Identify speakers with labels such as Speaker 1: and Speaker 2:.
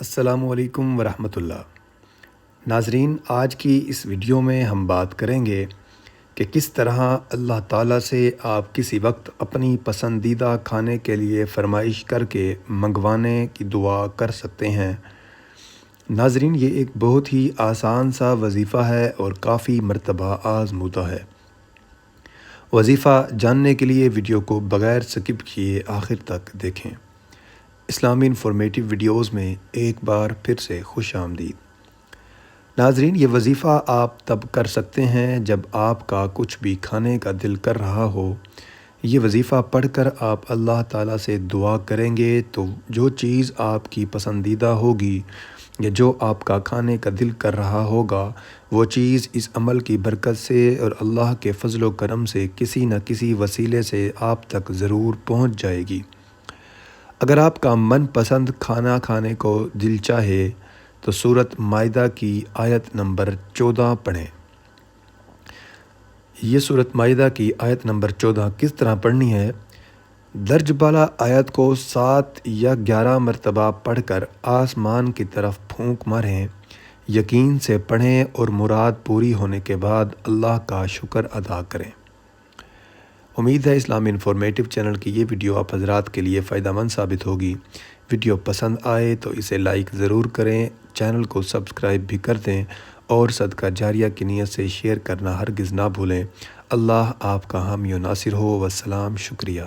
Speaker 1: السلام علیکم ورحمۃ اللہ۔ ناظرین، آج کی اس ویڈیو میں ہم بات کریں گے کہ کس طرح اللہ تعالیٰ سے آپ کسی وقت اپنی پسندیدہ کھانے کے لیے فرمائش کر کے منگوانے کی دعا کر سکتے ہیں۔ ناظرین، یہ ایک بہت ہی آسان سا وظیفہ ہے اور کافی مرتبہ آزمودہ ہے۔ وظیفہ جاننے کے لیے ویڈیو کو بغیر سکپ کیے آخر تک دیکھیں۔ اسلامی انفارمیٹیو ویڈیوز میں ایک بار پھر سے خوش آمدید۔ ناظرین، یہ وظیفہ آپ تب کر سکتے ہیں جب آپ کا کچھ بھی کھانے کا دل کر رہا ہو۔ یہ وظیفہ پڑھ کر آپ اللہ تعالیٰ سے دعا کریں گے تو جو چیز آپ کی پسندیدہ ہوگی یا جو آپ کا کھانے کا دل کر رہا ہوگا، وہ چیز اس عمل کی برکت سے اور اللہ کے فضل و کرم سے کسی نہ کسی وسیلے سے آپ تک ضرور پہنچ جائے گی۔ اگر آپ کا من پسند کھانا کھانے کو دل چاہے تو سورۃ مائدہ کی آیت نمبر 14 پڑھیں۔ یہ سورۃ مائدہ کی آیت نمبر 14 کس طرح پڑھنی ہے؟ درج بالا آیت کو 7 یا 11 مرتبہ پڑھ کر آسمان کی طرف پھونک ماریں، یقین سے پڑھیں اور مراد پوری ہونے کے بعد اللہ کا شکر ادا کریں۔ امید ہے اسلامی انفارمیٹیو چینل کی یہ ویڈیو آپ حضرات کے لیے فائدہ مند ثابت ہوگی۔ ویڈیو پسند آئے تو اسے لائک ضرور کریں، چینل کو سبسکرائب بھی کر دیں اور صدقہ جاریہ کی نیت سے شیئر کرنا ہرگز نہ بھولیں۔ اللہ آپ کا حامی و ناصر ہو۔ والسلام، شکریہ۔